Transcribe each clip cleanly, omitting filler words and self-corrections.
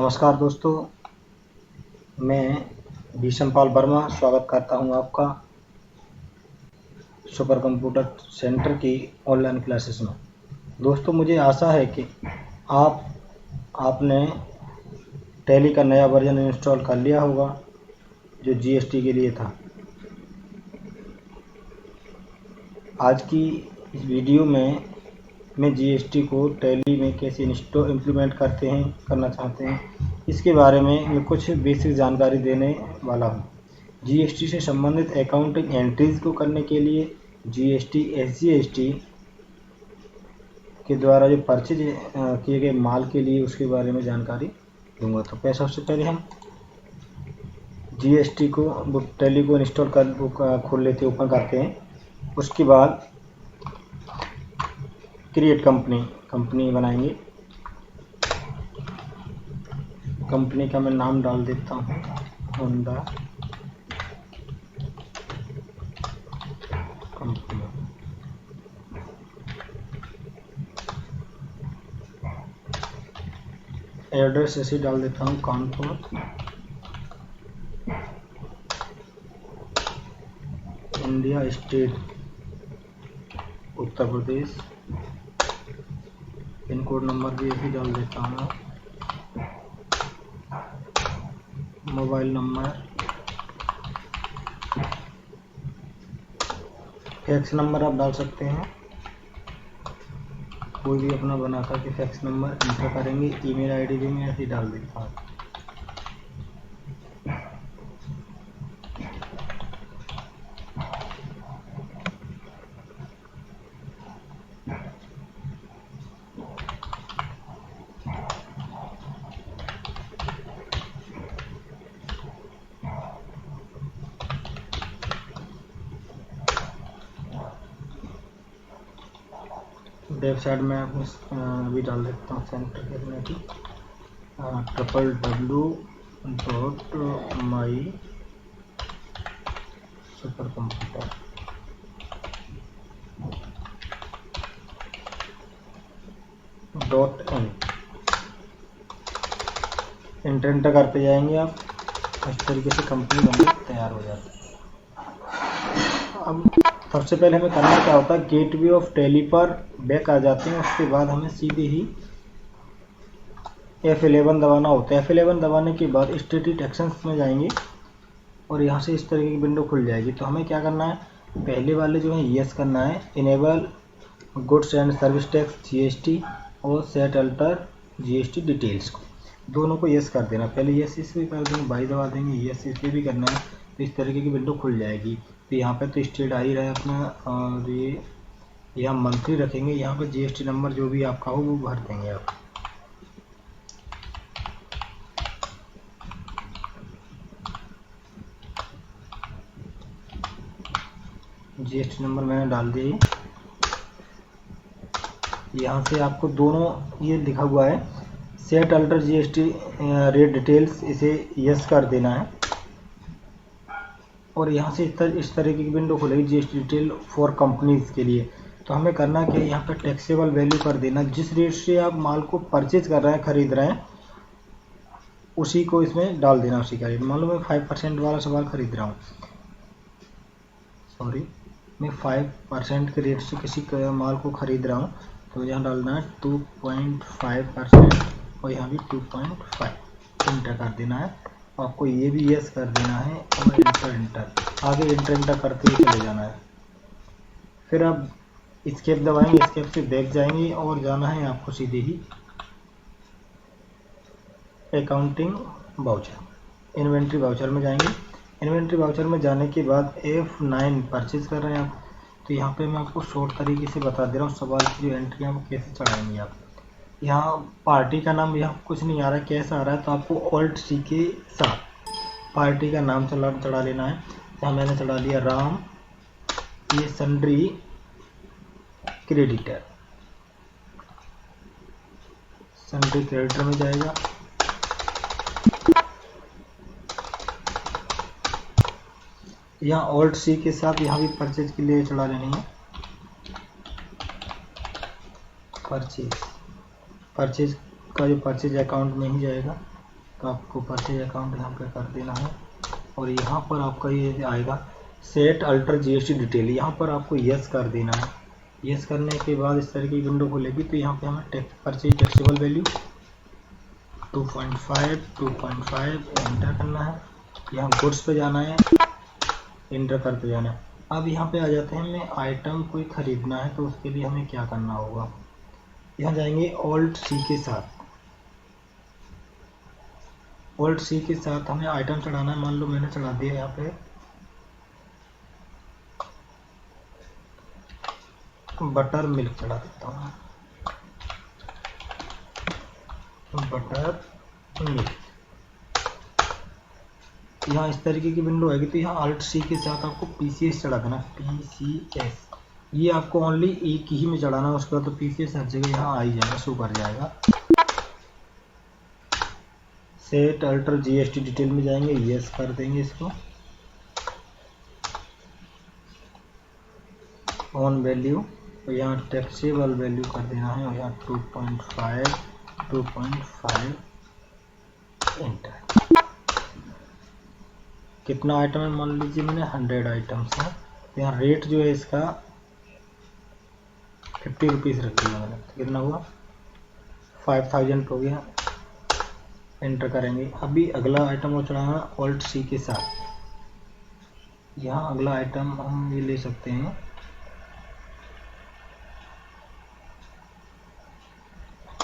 नमस्कार दोस्तों, मैं भीषमपाल वर्मा स्वागत करता हूं आपका सुपर कंप्यूटर सेंटर की ऑनलाइन क्लासेस में। दोस्तों, मुझे आशा है कि आपने टैली का नया वर्जन इंस्टॉल कर लिया होगा जो जीएसटी के लिए था। आज की इस वीडियो में मैं जीएसटी को टैली में कैसे इम्प्लीमेंट करना चाहते हैं, इसके बारे में मैं कुछ बेसिक जानकारी देने वाला हूं। जीएसटी से संबंधित अकाउंटिंग एंट्रीज को करने के लिए जीएसटी एसजीएसटी के द्वारा जो परचेज किए गए माल के लिए उसके बारे में जानकारी दूंगा। तो सबसे पहले हम जीएसटी को टैली को इंस्टॉल खोल लेते ओपन करते हैं। उसके बाद क्रिएट कंपनी बनाएंगे। कंपनी का मैं नाम डाल देता हूँ होंडा कंपनी। एड्रेस ऐसे डाल देता हूँ Kanpur, India, state Uttar Pradesh. Pin code number भी ऐसे डाल देता हूँ। मोबाइल नंबर, फैक्स नंबर आप डाल सकते हैं, कोई भी अपना बना करके फैक्स नंबर एंटर करेंगे। ईमेल आईडी भी मैं ऐसे डाल देता हूँ। वेबसाइट में अभी डाल देता हूँ सेंटर करने की www.mysupercomputer.in इंटर करते जाएंगे आप। इस तरीके से कंपनी बनकर तैयार हो जाती है। अब सबसे पहले हमें करना क्या होता है, गेटवे ऑफ टैली पर बैक आ जाते हैं। उसके बाद हमें सीधे ही F11 दबाना होता है। F11 दबाने के बाद स्टेटिक एक्शंस में जाएंगे और यहाँ से इस तरीके की विंडो खुल जाएगी। तो हमें क्या करना है, पहले वाले जो है यस करना है, enable goods and service tax GST और सेट अल्टर जीएसटी डिटेल्स को, दोनों को यस कर देना। पहले यस इस पर कर देंगे, बाई दबा देंगे, यस इस पर भी करना है। तो इस तरीके की विंडो खुल जाएगी। तो यहाँ पे तो स्टेट आ ही रहा है अपना, और ये यहाँ मंथली रखेंगे। यहाँ पे जीएसटी नंबर जो भी आपका हो वो भर देंगे आप। जीएसटी नंबर मैंने डाल दिया। यहाँ से आपको दोनों ये लिखा हुआ है set alter GST rate details, इसे यस कर देना है। और यहाँ से इस तरीके की विंडो खुलेगी जीएसटी डिटेल फॉर कंपनीज के लिए। तो हमें करना क्या है, यहाँ पर टैक्सेबल वैल्यू कर देना। जिस रेट से आप माल को परचेज कर रहे हैं, खरीद रहे हैं, उसी को इसमें डाल देना, उसी का रेट। मान लो मैं 5% वाला सामान खरीद रहा हूँ, मैं 5% के रेट से किसी माल को खरीद रहा हूँ, तो यहाँ डालना है 2.5% और यहाँ भी 2.5 इंटर कर देना है। आपको ये भी यस कर देना है और इंटर आगे इंटर करते हुए चले जाना है। फिर आप स्केप दबाएंगे, स्केप से बैक जाएंगे और जाना है आपको सीधे ही अकाउंटिंग वाउचर, इन्वेंट्री वाउचर में जाएंगे। इन्वेंट्री वाउचर में जाने के बाद F9 परचेज कर रहे हैं आप। तो यहाँ पे मैं आपको शॉर्ट तरीके से बता दे रहा हूँ सवाल की जो एंट्री है वो कैसे चढ़ाएंगे आप। यहाँ पार्टी का नाम यहाँ कुछ नहीं आ रहा है, कैसा आ रहा है, तो आपको ऑल्ट सी के साथ पार्टी का नाम चढ़ा लेना है। यहाँ मैंने चढ़ा लिया राम, ये सन्ड्री क्रेडिटर, सन्ड्री क्रेडिटर में जाएगा। यहाँ ऑल्ट सी के साथ यहाँ भी परचेज के लिए चढ़ा लेनी है, परचेज का जो परचेज अकाउंट में ही जाएगा। तो आपको परचेज अकाउंट यहाँ पे कर देना है और यहाँ पर आपका ये आएगा सेट अल्टर जीएसटी डिटेल, यहाँ पर आपको यस कर देना है। यस करने के बाद इस तरह की विंडो खुलेगी। तो यहाँ पे हमें परचेज टैक्सेबल वैल्यू 2.5 एंटर करना है। यहाँ गुड्स पे जाना है, एंटर करते जाना है। अब यहाँ पे आ जाते हैं, हमें आइटम कोई ख़रीदना है तो उसके लिए हमें क्या करना होगा। यहाँ जाएंगे ऑल्ट सी के साथ, ऑल्ट सी के साथ हमें आइटम चढ़ाना है। मान लो मैंने चढ़ा दिया यहाँ पे बटर मिल्क चढ़ा देता हूँ, बटर मिल्क। यहाँ इस तरीके की विंडो आएगी। तो यहाँ अल्ट सी के साथ आपको पीसीएस चढ़ा देना, पीसीएस। ये आपको ओनली एक ही में चढ़ाना है, उसके बाद तो पीसीएस हर जगह यहाँ आ ही जाएगा, शो कर जाएगा। सेट अल्टर जीएसटी डिटेल में जाएंगे, यस कर देंगे इसको। ऑन वैल्यू, तो यहाँ टैक्सेबल वैल्यू कर देना है और यहाँ 2.5 एंटर। कितना आइटम है मान लीजिए मैंने 100 आइटम्स है। तो यहाँ रेट जो है इसका 50 रुपीज़ रख दिया मैंने। तो कितना हुआ 5000 हो गया, एंटर करेंगे। अभी अगला आइटम वो चढ़ाना ऑल्ट सी के साथ। यहाँ अगला आइटम हम ये ले सकते हैं,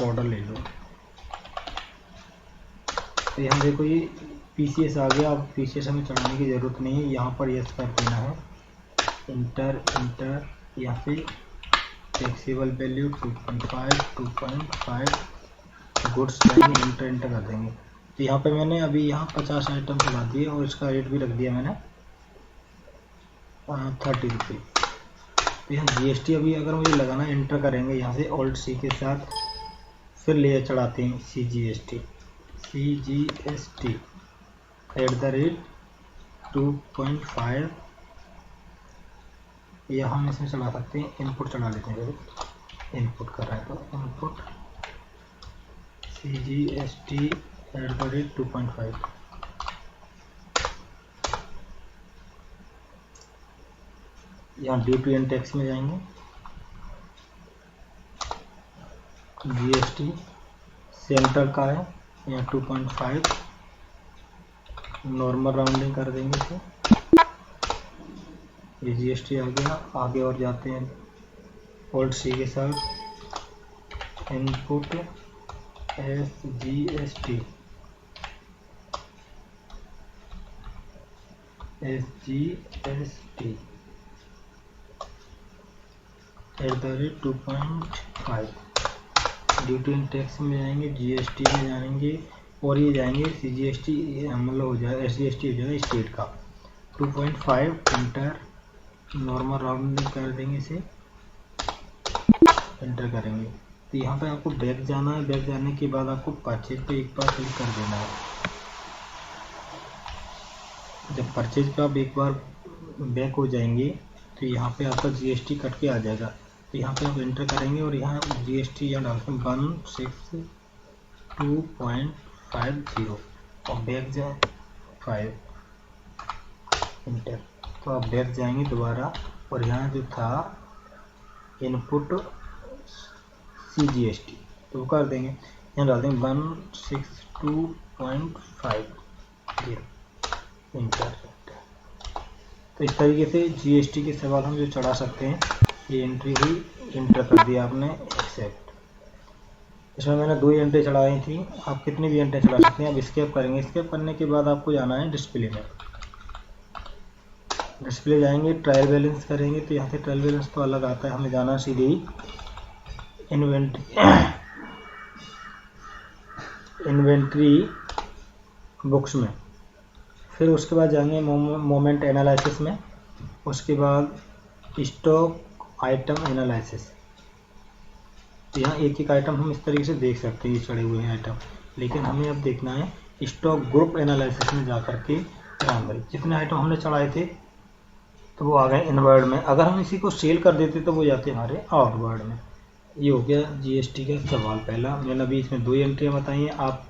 ऑर्डर ले लो। तो यहाँ देखो ये पीसीएस आ गया। अब पीसीएस हमें चढ़ाने की ज़रूरत नहीं है, यहाँ पर यस कर देना है, इंटर। यहाँ से टैक्सेबल वैल्यू 2.5 गुड्स जाएंगे, इंटर कर देंगे। तो यहाँ पे मैंने अभी यहाँ 50 आइटम चढ़ा दिए और इसका रेट भी रख दिया मैंने 30 रुपये। तो यहाँ जीएसटी अभी अगर मुझे लगाना है, इंटर करेंगे यहाँ से ऑल्ट सी के साथ, फिर ले चढ़ाते हैं CGST @2.5 या हम इसमें चला सकते हैं, इनपुट चला लेते हैं। इनपुट कर रहे हैं तो इनपुट CGST @2.5। यहाँ ड्यूटी एंड टैक्स में जाएंगे, जीएसटी सेंटर का है यहाँ 2.5, नॉर्मल राउंडिंग कर देंगे इसे। ये जीएसटी आ गया। आगे और जाते हैं ऑल्ट सी के साथ, input SGST @2.5। Duty and tax में जाएंगे, जीएसटी में जाएंगे और ये जाएंगे CGST, मतलब हो जाएगा SGST हो जाएगा स्टेट का 2.5, एंटर। नॉर्मल राउंडिंग कर देंगे इसे, एंटर करेंगे। तो यहाँ पे आपको बैक जाना है। बैक जाने के बाद आपको परचेज पे एक बार क्लिक कर देना है। जब परचेज पे आप एक बार बैक हो जाएंगे तो यहाँ पे आपका जीएसटी कट के आ जाएगा। तो यहाँ पे आप एंटर करेंगे और यहाँ जीएसटी यहाँ डालते हैं 162.50 और बैक जाए 5, एंटर। तो आप बैक जाएंगे दोबारा और यहाँ जो था इनपुट CGST तो कर देंगे, यहाँ डाल देंगे 162.50, एंटर। तो इस तरीके से जीएसटी के सवाल हम जो चढ़ा सकते हैं। ये एंट्री हुई, इंटर कर दिया आपने, एक्सेप्ट। इसमें मैंने 2 एंट्री चढ़ाई थी, आप कितनी भी एंट्री चढ़ा सकते हैं। अब स्केप करेंगे। स्केप करने के बाद आपको जाना है डिस्प्ले में। डिस्प्ले जाएंगे, ट्रायल बैलेंस करेंगे। तो यहाँ से ट्रायल बैलेंस तो अलग आता है, हमें जाना है सीधे ही इन्वेंट्री बुक्स में। फिर उसके बाद जाएंगे मोमेंट एनालिसिस में। उसके बाद स्टॉक आइटम एनालिसिस। तो यहाँ एक एक आइटम हम इस तरीके से देख सकते हैं, ये चढ़े हुए हैं आइटम। लेकिन हमें अब देखना है स्टॉक ग्रुप एनालिसिस में जा करके जितने आइटम हमने चढ़ाए थे तो वो आ गए इनवर्ड में। अगर हम इसी को सेल कर देते तो वो जाते हमारे आउटवर्ड में। ये हो गया जीएसटी का सवाल पहला। मैंने अभी इसमें 2 एंट्रियाँ बताई हैं। आप